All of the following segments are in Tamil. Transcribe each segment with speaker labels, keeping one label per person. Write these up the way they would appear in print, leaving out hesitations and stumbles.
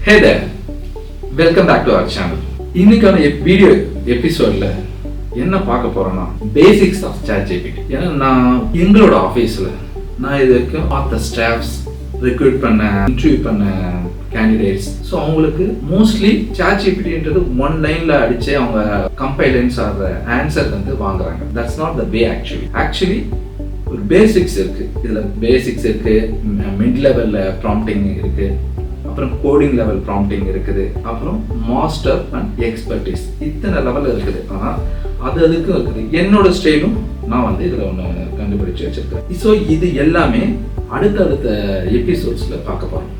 Speaker 1: Hey there, welcome back to our channel. இன்னைக்கான வீடியோ எபிசோட்ல என்ன பார்க்க போறோம்னா பேசிக்ஸ் ஆஃப் ChatGPT. ஏன்னா நான் எங்களோட ஆஃபீஸில் நான் இதுக்கு பார்த்த ஸ்டாஃப்ஸ் ரெக்ரூட் பண்ண இன்டர்வியூ பண்ண கேண்டிடேட்ஸ் ஸோ அவங்களுக்கு மோஸ்ட்லி ChatGPTன்றது ஒன் லைன்ல அடிச்சு அவங்க கம்பைலன்ஸ் ஆகிற ஆன்சர் வந்து வாங்குறாங்க. That's not the way actually ஒரு பேசிக்ஸ் இருக்கு. இதுல பேசிக்ஸ் இருக்கு, மிட் லெவல்ல ப்ராம்ப்டிங் இருக்கு, அப்புறம் கோடிங் லெவல் ப்ராம்ப்டிங் இருக்குது, அப்புறம் மாஸ்டர் அண்ட் எக்ஸ்பர்டீஸ், இத்தனை லெவல் இருக்குது. ஆனால் அதுக்கும் இருக்குது. என்னோட ஸ்டைலும் நான் வந்து இதில் ஒன்று கண்டுபிடிச்சு வச்சிருக்கேன். ஸோ இது எல்லாமே அடுத்தடுத்த எபிசோட்ஸ்ல பார்க்க போறோம்.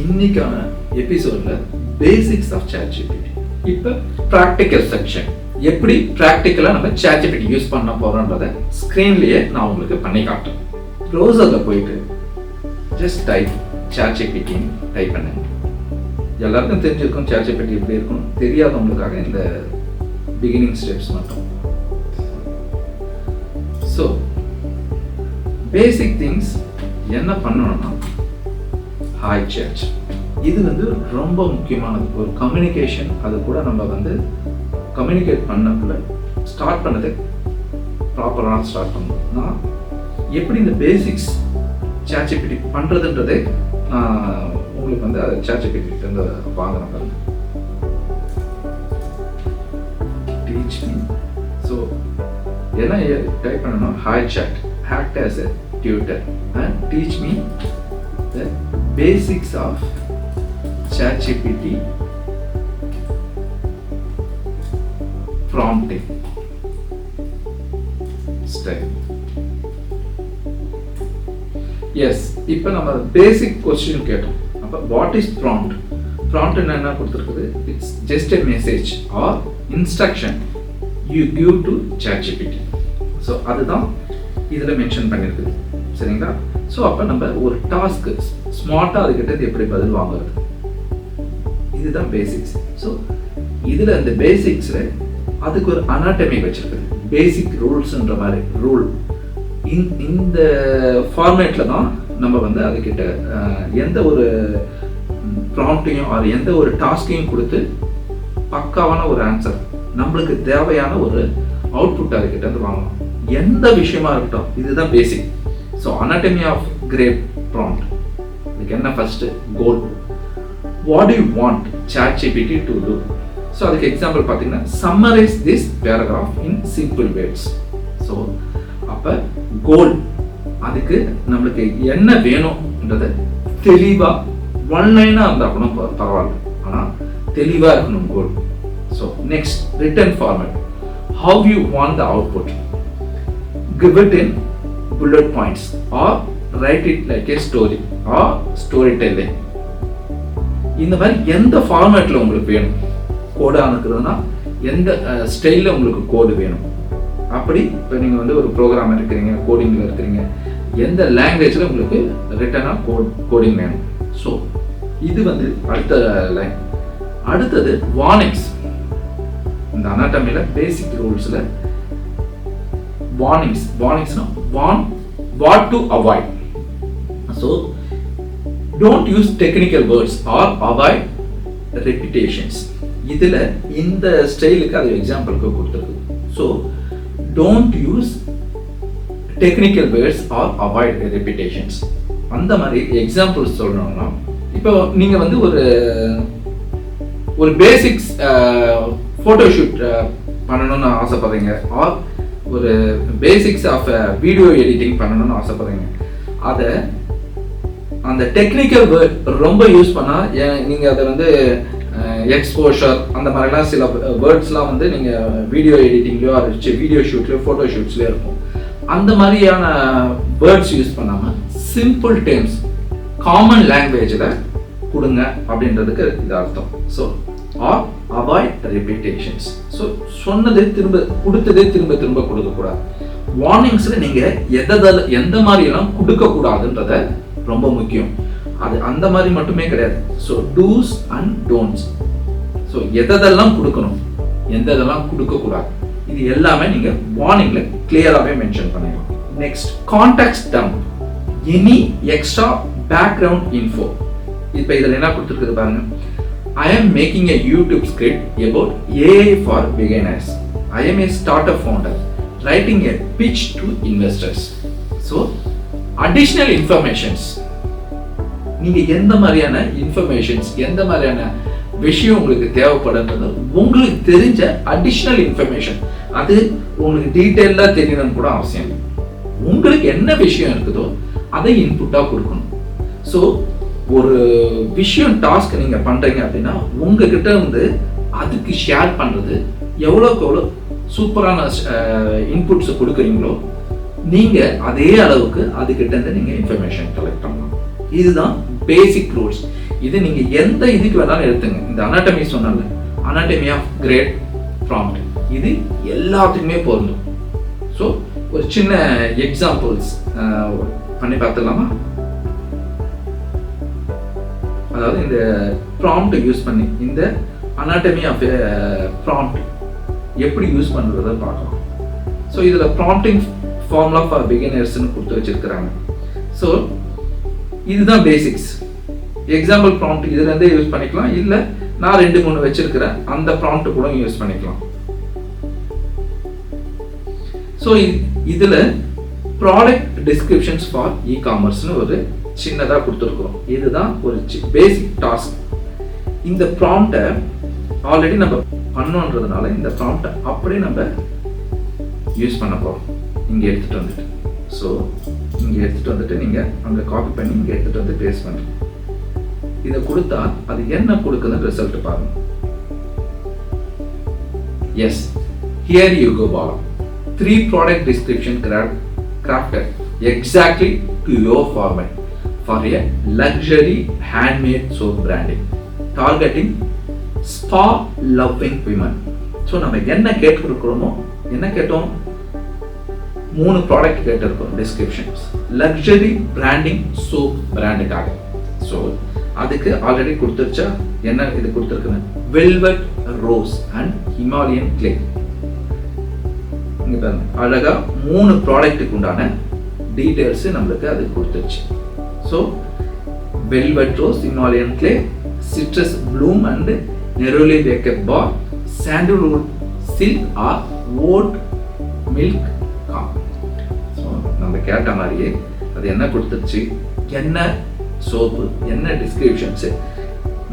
Speaker 1: இன்னைக்கான எபிசோட்ல பேசிக்ஸ் ஆஃப் ChatGPT. இப்போ ப்ராக்டிக்கல் செக்ஷன், எப்படி ப்ராக்டிக்கலா நம்ம ChatGPT யூஸ் பண்ண போறோம்ன்றத ஸ்கிரீன்லயே நான் உங்களுக்கு பண்ணி காட்டுறேன். ப்ரௌசர்ல போயிட்டு ஜஸ்ட் டைப் ChatGPT டைப் பண்ணுங்க. எல்லாருக்கும் தெரிஞ்சிருக்கும் ChatGPT எப்படி இருக்கும். தெரியாதவங்களுக்காக இந்த பிகினிங் ஸ்டெப்ஸ் மட்டும். ஸோ பேசிக் திங்ஸ் என்ன பண்ணணும்னா ஹாய் சேட். இது வந்து ரொம்ப முக்கியமானது. ஒரு கம்யூனிகேஷன், அது கூட நம்ம வந்து கம்யூனிகேட் பண்ணக்குள்ள ஸ்டார்ட் பண்ணது ப்ராப்பராக ஸ்டார்ட் பண்ணணும். நான் எப்படி இந்த பேசிக்ஸ் ChatGPT பண்றதுன்றதே உங்களுக்கு வந்து அதை ChatGPT இருந்து வாங்குறேன் பாருங்க. Teach me. ஸோ என்ன டைப் பண்ணணும், hi chat, act as a tutor and teach me the basics of ChatGPT prompting style. Yes, இப்போ நம்ம பேசிக் கொஸ்டின் கேட்டோம். அப்போ வாட் இஸ் ப்ராம்ப்ட்? ப்ராம்ப்ட் என்ன கொடுத்துருக்குது? It's just a message or instruction you give to ChatGPT. So அதுதான் இதில் மென்ஷன் பண்ணியிருக்குது. சரிங்களா? ஸோ அப்போ நம்ம ஒரு டாஸ்க்கு ஸ்மார்ட்டாக அதுக்கிட்ட எப்படி பதில் வாங்குறது, இதுதான் பேசிக்ஸ். ஸோ இதில் இந்த பேசிக்ஸில் அதுக்கு ஒரு அனாட்டமி வச்சிருக்குது. பேசிக் ரூல்ஸ்ன்ற மாதிரி ரூல் இந்த ஃபார்மேட்டில் தான் நம்ம வந்து அதுக்கிட்ட எந்த ஒரு ப்ராம்ப்டையும் ஆர் எந்த ஒரு டாஸ்கையும் கொடுத்து பக்காவான ஒரு ஆன்சர், நம்மளுக்கு தேவையான ஒரு அவுட்புட் அதுக்கிட்ட வந்து வாங்கலாம். எந்த விஷயமா இருக்கட்டும், இதுதான் basic. So anatomy of great prompt. இதுக்கு என்ன first goal, what you want ChatGPT to do. So அதுக்கு எக்ஸாம்பிள் பார்த்தீங்கன்னா summarise this paragraph in simple words. So அப்போ கோல், அதுக்கு நம்மளுக்கு என்ன வேணும்ன்றத தெளிவாக ஒன் லைனாக இருந்தால் கூட பரவாயில்ல, ஆனால் தெளிவாக இருக்கணும் goal. So next return format, how you want the output, give it in bullet points or write it like a story or storytelling. இந்த மாதிரி எந்த ஃபார்மேட்ல உங்களுக்கு வேணும், கோடா அனுப்புறதுன்னா எந்த ஸ்டைல்ல உங்களுக்கு கோடு வேணும். அப்படி இப்போ நீங்கள் வந்து ஒரு ப்ரோக்ராம் இருக்கிறீங்க, கோடிங்கில் இருக்கிறீங்க, எந்த லாங்குவேஜில் உங்களுக்கு ரிட்டனாக கோடிங் வேணும். ஸோ இது வந்து அடுத்த லைன். அடுத்தது வார்னிங்ஸ். இந்த அனாட்டமியில் பேசிக் ரூல்ஸில் வார்னிங்ஸ்னா what to avoid. So don't use technical words or avoid repetitions. இதில் இந்த ஸ்டைலுக்கு அது எக்ஸாம்பிளுக்கு கொடுத்துருக்கு. So don't use technical words or avoid repetitions. அந்த மாதிரி எக்ஸாம்பிள்ஸ் சொல்லணும்னா, இப்போ நீங்கள் வந்து ஒரு பேசிக்ஸ் ஃபோட்டோஷூட் பண்ணணும்னு ஆசைப்படுறீங்க, ஆர் ஒரு பேசிக்ஸ் ஆஃப் வீடியோ எடிட்டிங் பண்ணணும்னு ஆசைப்படுறீங்க. அதை அந்த டெக்னிக்கல் வேர்ட் ரொம்ப யூஸ் பண்ணால் நீங்கள் அதை வந்து எக்ஸ்போஷர் அந்த மாதிரிலாம் சில வேர்ட்ஸ்லாம் வந்து நீங்கள் வீடியோ எடிட்டிங்லையோ அது வீடியோ ஷூட்லையோ ஃபோட்டோ ஷூட்ஸ்லையோ இருக்கும். அந்த மாதிரியான வேர்ட்ஸ் யூஸ் பண்ணாமல் சிம்பிள் டேர்ம்ஸ் காமன் லாங்குவேஜில் கொடுங்க அப்படின்றதுக்கு இது அர்த்தம். So or avoid repetitions. So சொன்னதே கொடுத்ததே திரும்ப கொடுக்கக்கூடாது. வார்னிங்ஸில் நீங்கள் எந்த மாதிரியெல்லாம் கொடுக்கக்கூடாதுன்றத ரொம்ப முக்கியம். அது அந்த மாதிரி மட்டுமே கிடையாது. So dos and don'ts. So எதெல்லாம் கொடுக்கணும், எதெல்லாம் கொடுக்கக்கூடாது, இது எல்லாமே நீங்கள் வார்னிங்ல கிளியராகவே மென்ஷன் பண்ணிடலாம். Next context dump, any extra background info. இப்போ இதில் என்ன கொடுத்துருக்குது பாருங்க, I am making a YouTube script about AI for beginners. I am a startup founder writing a pitch to investors. So additional informations, நீங்க எந்த மாதிரியான இன்ஃபர்மேஷன்ஸ், எந்த மாதிரியான விஷயம் உங்களுக்கு தேவைப்படுறது, உங்களுக்கு தெரிஞ்ச அடிஷ்னல் இன்ஃபர்மேஷன், அது உங்களுக்கு டீட்டெயிலாக தெரியணும்னு கூட அவசியம் இல்லை. உங்களுக்கு என்ன விஷயம் இருக்குதோ அதை இன்புட்டாக கொடுக்கணும். ஸோ ஒரு விஷயம் டாஸ்க் நீங்கள் பண்ணுறீங்க அப்படின்னா உங்ககிட்ட வந்து அதுக்கு ஷேர் பண்ணுறது எவ்வளோக்கு எவ்வளோ சூப்பரான இன்புட்ஸ் கொடுக்குறீங்களோ நீங்கள் அதே அளவுக்கு அதுக்கிட்ட இருந்து நீங்கள் இன்ஃபர்மேஷன் கலெக்ட் பண்ணலாம். இதுதான் பேசிக் ரூல்ஸ். இது நீங்கள் எந்த இதுக்கு வேணாலும் எடுத்துங்க. இந்த அனாட்டமி சொன்னால, அனாட்டமி ஆஃப் கிரேட் ப்ராம்ப்ட், இது எல்லாத்துக்குமே பொருந்தும். ஸோ ஒரு சின்ன எக்ஸாம்பிள்ஸ் பண்ணி பார்த்துடலாமா? அதாவது இந்த ப்ராம்ப்ட் யூஸ் பண்ணி இந்த அனாட்டமி ஆஃப் ப்ராம்ப்ட் எப்படி யூஸ் பண்ணுறத பார்க்கலாம். ஸோ இதில் ப்ராம்ப்டிங் ஃபார்முலா ஃபார் பிகினர்ஸ்னு கொடுத்து வச்சிருக்கிறாங்க. ஸோ இதுதான் பேசிக்ஸ். எக்ஸாம்பிள் ப்ராம்ப்ட் இதுலேருந்தே யூஸ் பண்ணிக்கலாம், இல்லை நான் 2-3 வச்சிருக்கிறேன் அந்த ப்ராம்ப்ட் கூட யூஸ் பண்ணிக்கலாம். ஸோ இதில் ப்ராடக்ட் டிஸ்கிரிப்ஷன்ஸ் ஃபார் இ-காமர்ஸ்னு ஒரு சின்னதாக கொடுத்துருக்குறோம். இதுதான் ஒரு பேசிக் டாஸ்க். இந்த ப்ராம்ப்டை ஆல்ரெடி நம்ம பண்ணோன்றதுனால இந்த ப்ராம்ப்டை அப்படியே நம்ம யூஸ் பண்ண போகிறோம். இங்கே எடுத்துகிட்டு வந்துட்டு, ஸோ இங்கே எடுத்துகிட்டு வந்துட்டு நீங்கள் அங்கே காப்பி பண்ணி இங்கே எடுத்துகிட்டு வந்து பேஸ்ட் பண்ணுறோம். இதை கொடுத்தா அது என்ன கொடுக்குதுன்னு ரிசல்ட் பாருங்க. Yes, here you go Bala. 3 product description crafted exactly to your format for a luxury handmade soap branding targeting spa loving women. So நம்ம என்ன கேட்டிருக்கிறோமோ, என்ன கேட்டோம், 3 ப்ராடக்ட் கேட்டிருக்கோம் டிஸ்கிரிப்ஷன்ஸ், லக்ஸரி பிராண்டிங் சோப் பிராண்டுக்காக. ஸோ அதுக்கு ஆல்ரெடி கொடுத்துருச்சா, என்ன இது கொடுத்துருக்குன்னு, velvet rose and Himalayan clay. இங்கே பாருங்க, அழகா 3 ப்ராடக்ட்டுக்கு உண்டான டீட்டெயில்ஸ் நம்மளுக்கு அது கொடுத்துருச்சு. So velvet rose, Himalayan clay, citrus bloom and neroli wake up bar, sandalwood silk or oat milk calm. So நம்ம கேட்ட மாதிரியே அது என்ன கொடுத்துருச்சு, என்ன சோப்பு, என்ன டிஸ்கிரிப்ஷன்ஸு.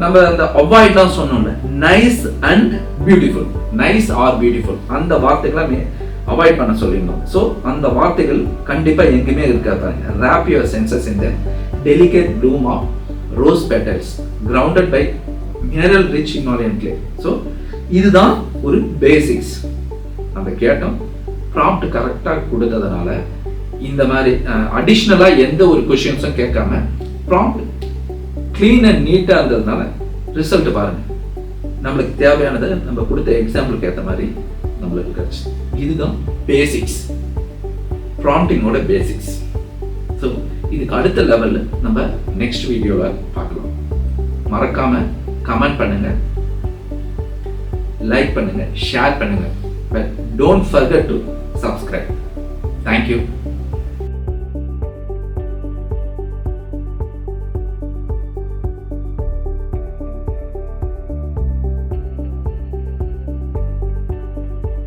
Speaker 1: நம்ம அந்த அவாய்ட்லாம் சொன்னோம்ல, nice and beautiful, nice or beautiful, அந்த வார்த்தைகளை அவாய்ட் பண்ண சொல்லியிருந்தோம். ஸோ அந்த வார்த்தைகள் கண்டிப்பாக எங்கேயுமே இருக்காது. Wrap your senses in the delicate bloom of rose petals grounded by mineral rich Himalayan clay. So இதுதான் ஒரு பேசிக்ஸ். நம்ம கேட்டோம், ப்ராம்ப்ட் கரெக்டாக கொடுத்ததுனால இந்த மாதிரி அடிஷ்னலாக எந்த ஒரு கொஷின்ஸும் கேட்காம ப்ராம்ப்ட் க்ளீன் அண்ட் நீட்டாக இருந்ததுனால ரிசல்ட் பாருங்கள், நம்மளுக்கு தேவையானதை நம்ம கொடுத்த எக்ஸாம்பிளுக்கு ஏற்ற மாதிரி நம்மளுக்கு கிடைச்சு. இதுதான் பேசிக்ஸ், ப்ராம்ப்டிங்கோட பேசிக்ஸ். ஸோ இதுக்கு அடுத்த லெவலில் நம்ம நெக்ஸ்ட் வீடியோவில் பார்க்கலாம். மறக்காமல் கமெண்ட் பண்ணுங்கள், லைக் பண்ணுங்கள், ஷேர் பண்ணுங்கள். But don't forget to subscribe. Thank you.